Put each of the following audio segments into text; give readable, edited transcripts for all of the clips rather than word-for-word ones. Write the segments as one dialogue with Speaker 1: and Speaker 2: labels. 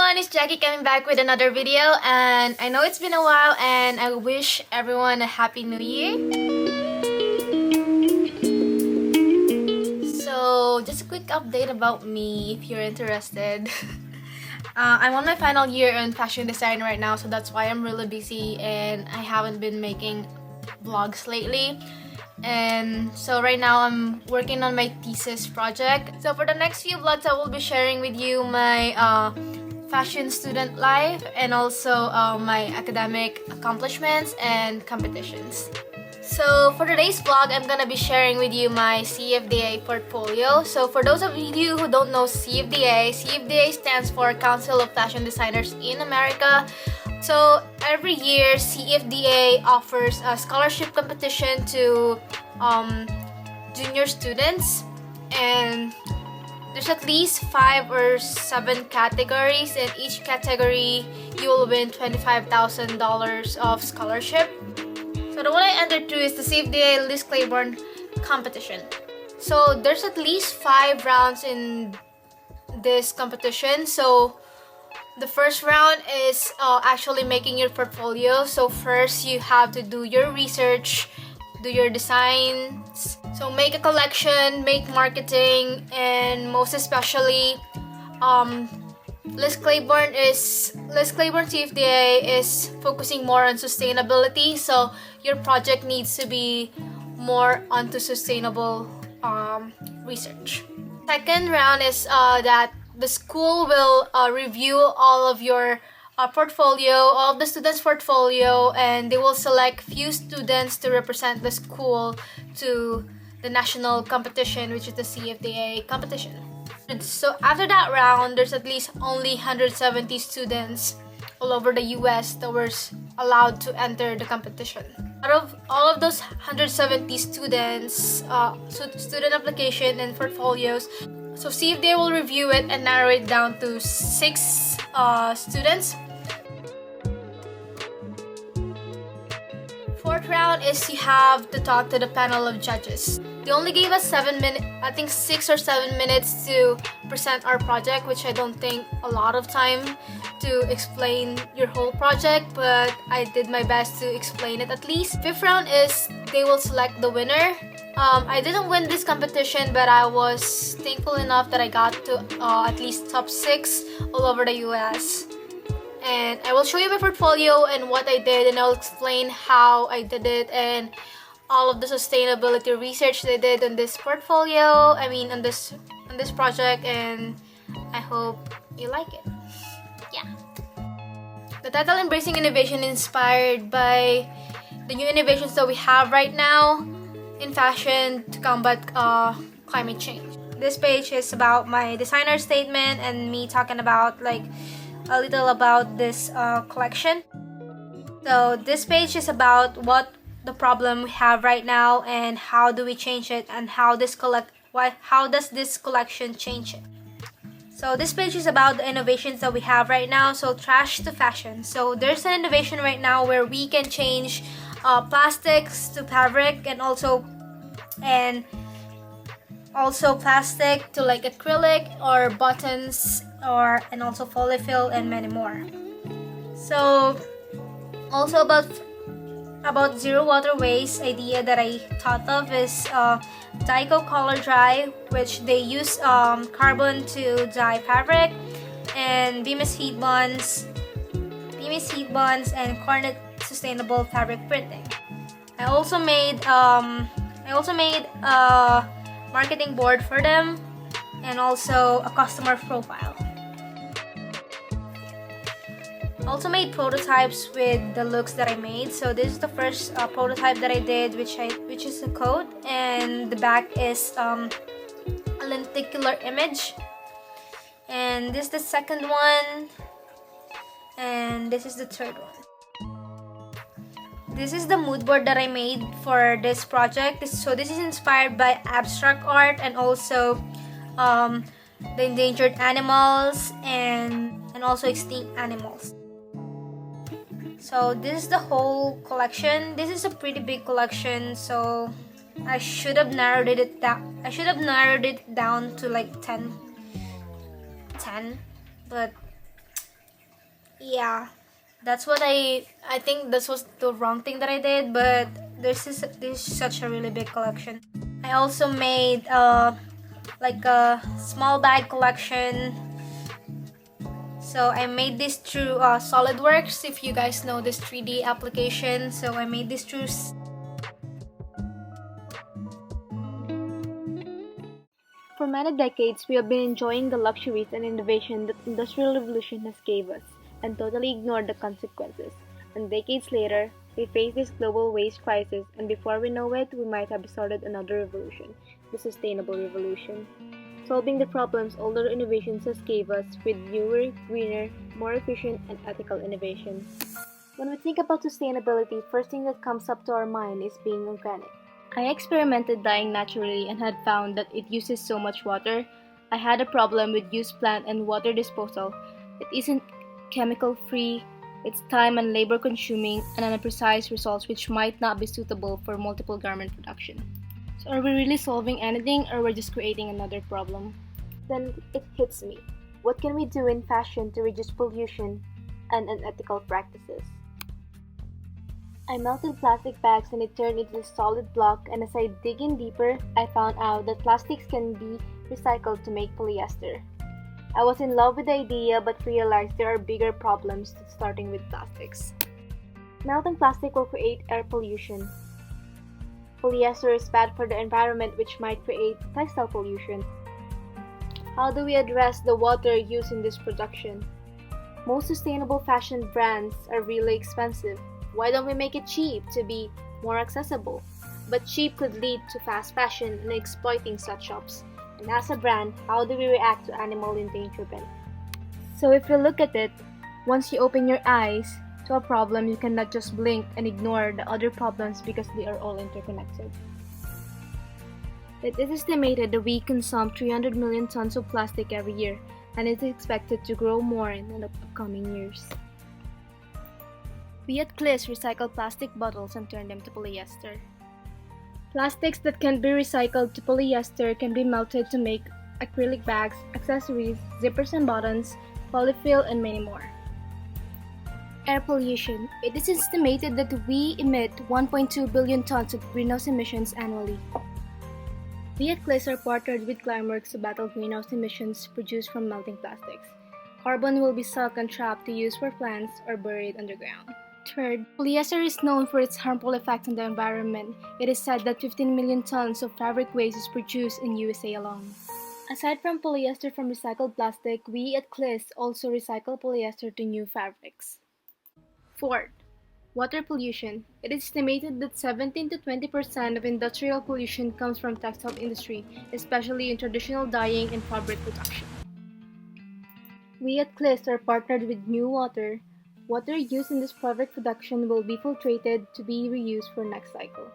Speaker 1: everyone, it's Jackie coming back with another video, and I know it's been a while and I wish everyone a happy new year. So just a quick update about me if you're interested. I'm on my final year in fashion design right now, so that's why I'm really busy and I haven't been making vlogs lately. And so right now I'm working on my thesis project. So for the next few vlogs I will be sharing with you my fashion student life and also my academic accomplishments and competitions. So for today's vlog, I'm gonna be sharing with you my CFDA portfolio. So for those of you who don't know CFDA stands for Council of Fashion Designers in America. So every year, CFDA offers a scholarship competition to junior students, and there's at least 5 or 7 categories, and each category you will win $25,000 of scholarship. So the one I entered to is the CFDA List Claiborne competition. So there's at least 5 rounds in this competition. So the first round is actually making your portfolio. So first you have to do your research, do your designs. So make a collection, make marketing, and most especially List Claiborne CFDA is focusing more on sustainability. So your project needs to be more onto sustainable research. Second round is that the school will review all of your portfolio, all of the students' portfolio, and they will select few students to represent the school to the national competition, which is the CFDA competition. So after that round, there's at least only 170 students all over the US that were allowed to enter the competition. Out of all of those 170 students, student application and portfolios, so CFDA will review it and narrow it down to 6 students. Fourth round is you have to talk to the panel of judges. They only gave us 7 minutes, I think 6 or 7 minutes to present our project, which I don't think a lot of time to explain your whole project, but I did my best to explain it at least. Fifth round is they will select the winner. I didn't win this competition, but I was thankful enough that I got to at least top 6 all over the US. And I will show you my portfolio and what I did, and I'll explain how I did it and all of the sustainability research they did on this portfolio. I mean, on this project, and I hope you like it. Yeah. The title Embracing Innovation inspired by the new innovations that we have right now in fashion to combat climate change. This page is about my designer statement and me talking about like a little about this collection. So this page is about what the problem we have right now and how do we change it, and how does this collection change it. So this page is about the innovations that we have right now. So trash to fashion. So there's an innovation right now where we can change plastics to fabric, and also plastic to like acrylic or buttons, and also polyfill and many more. So also about zero water waste idea that I thought of is Dyco Color Dry, which they use carbon to dye fabric, and Bemis heat bonds and Cornet sustainable fabric printing. I also made a marketing board for them, and also a customer profile. Also made prototypes with the looks that I made. So this is the first prototype that I did, which is a coat, and the back is a lenticular image. And this is the second one, and this is the third one. This is the mood board that I made for this project. So this is inspired by abstract art and also the endangered animals and also extinct animals. So this is the whole collection. This is a pretty big collection, so I should have narrowed it down to like 10, but Yeah, that's what I think this was the wrong thing that I did, but this is such a really big collection. I also made like a small bag collection. So I made this through SolidWorks, if you guys know this 3D application. So I made this through. For many decades, we have been enjoying the luxuries and innovation that the Industrial Revolution has gave us, and totally ignored the consequences. And decades later, we face this global waste crisis, and before we know it, we might have started another revolution, the sustainable revolution. Solving the problems older innovations has gave us with newer, greener, more efficient, and ethical innovation. When we think about sustainability, first thing that comes up to our mind is being organic. I experimented dyeing naturally and had found that it uses so much water. I had a problem with used plant and water disposal. It isn't chemical free, it's time and labor consuming and unprecise results which might not be suitable for multiple garment production. So are we really solving anything or we're just creating another problem? Then it hits me. What can we do in fashion to reduce pollution and unethical practices? I melted plastic bags and it turned into a solid block, and as I dig in deeper, I found out that plastics can be recycled to make polyester. I was in love with the idea but realized there are bigger problems to starting with plastics. Melting plastic will create air pollution. Polyester is bad for the environment, which might create textile pollution. How do we address the water used in this production? Most sustainable fashion brands are really expensive. Why don't we make it cheap to be more accessible? But cheap could lead to fast fashion and exploiting sweatshops. And as a brand, how do we react to animal endangerment? So if you look at it, once you open your eyes to a problem, you cannot just blink and ignore the other problems because they are all interconnected. It is estimated that we consume 300 million tons of plastic every year, and it is expected to grow more in the upcoming years. We at Cliss recycle plastic bottles and turn them to polyester. Plastics that can be recycled to polyester can be melted to make acrylic bags, accessories, zippers and buttons, polyfill, and many more. Air pollution. It is estimated that we emit 1.2 billion tons of greenhouse emissions annually. We at Cliss are partnered with Climeworks to battle greenhouse emissions produced from melting plastics. Carbon will be sucked and trapped to use for plants or buried underground. Third, polyester is known for its harmful effects on the environment. It is said that 15 million tons of fabric waste is produced in USA alone. Aside from polyester from recycled plastic, we at Cliss also recycle polyester to new fabrics. Fourth, water pollution. It is estimated that 17 to 20% of industrial pollution comes from textile industry, especially in traditional dyeing and fabric production. We at Cliss are partnered with New Water. Water used in this fabric production will be filtrated to be reused for next cycle.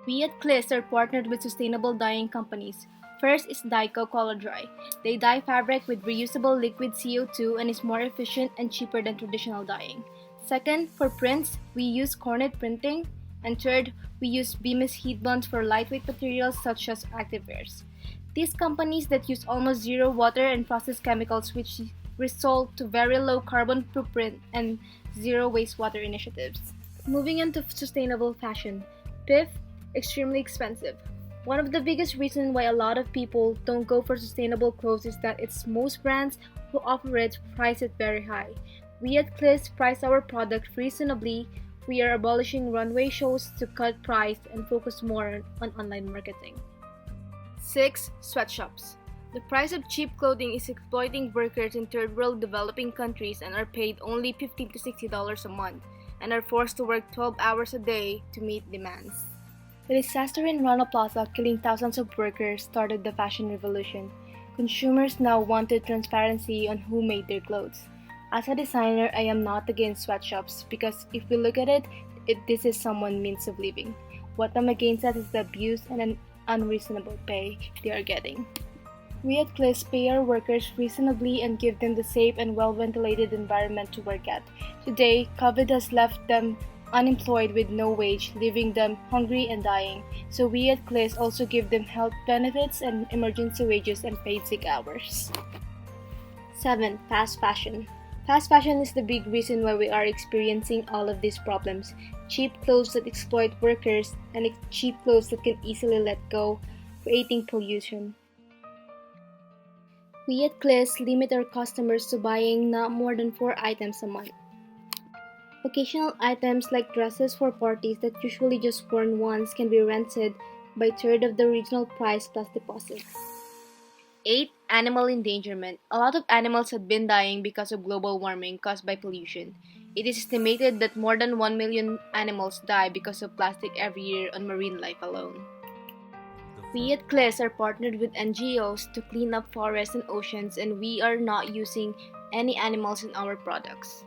Speaker 1: We at Cliss are partnered with sustainable dyeing companies. First is Dyco Color Dry. They dye fabric with reusable liquid CO2 and is more efficient and cheaper than traditional dyeing. Second, for prints, we use Cornet printing. And third, we use Bemis heat bonds for lightweight materials such as activewears. These companies that use almost zero water and process chemicals which result to very low carbon footprint and zero wastewater initiatives. Moving into sustainable fashion. Fifth, extremely expensive. One of the biggest reasons why a lot of people don't go for sustainable clothes is that it's most brands who offer it price it very high. We at Cliss price our product reasonably. We are abolishing runway shows to cut price and focus more on online marketing. 6. Sweatshops. The price of cheap clothing is exploiting workers in third world developing countries and are paid only $15 to $60 a month and are forced to work 12 hours a day to meet demands. The disaster in Rana Plaza killing thousands of workers started the fashion revolution. Consumers now wanted transparency on who made their clothes. As a designer, I am not against sweatshops because if we look at it, this is someone's means of living. What I'm against that is the abuse and an unreasonable pay they are getting. We at Cliss pay our workers reasonably and give them the safe and well-ventilated environment to work at. Today, COVID has left them unemployed with no wage, leaving them hungry and dying. So we at Cliss also give them health benefits and emergency wages and paid sick hours. 7. Fast fashion. Fast fashion is the big reason why we are experiencing all of these problems. Cheap clothes that exploit workers and cheap clothes that can easily let go, creating pollution. We at Kliss limit our customers to buying not more than 4 items a month. Occasional items like dresses for parties that usually just worn once can be rented by a third of the original price plus deposit. 8. Animal endangerment. A lot of animals have been dying because of global warming caused by pollution. It is estimated that more than 1 million animals die because of plastic every year on marine life alone. We at Kliss are partnered with NGOs to clean up forests and oceans, and we are not using any animals in our products.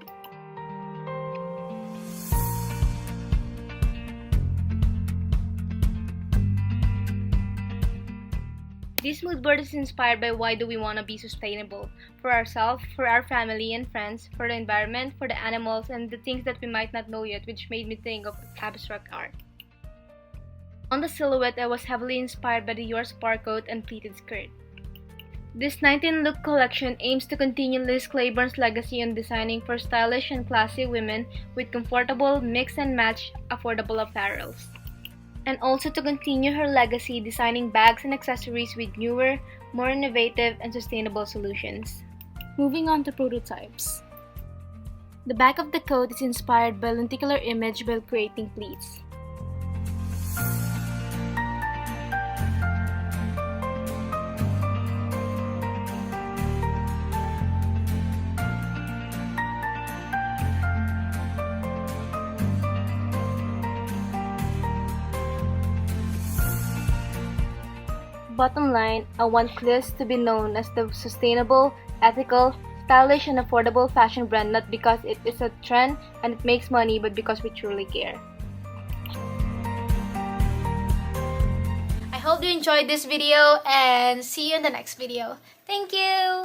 Speaker 1: This mood board is inspired by why do we want to be sustainable for ourselves, for our family and friends, for the environment, for the animals, and the things that we might not know yet, which made me think of abstract art. On the silhouette, I was heavily inspired by the Yours sport coat and pleated skirt. This 19-look collection aims to continue Liz Claiborne's legacy on designing for stylish and classy women with comfortable, mix-and-match, affordable apparels. And also to continue her legacy designing bags and accessories with newer, more innovative, and sustainable solutions. Moving on to prototypes. The back of the coat is inspired by a lenticular image while creating pleats. Bottom line, I want Kliss to be known as the sustainable, ethical, stylish, and affordable fashion brand not because it is a trend and it makes money, but because we truly care. I hope you enjoyed this video and see you in the next video. Thank you!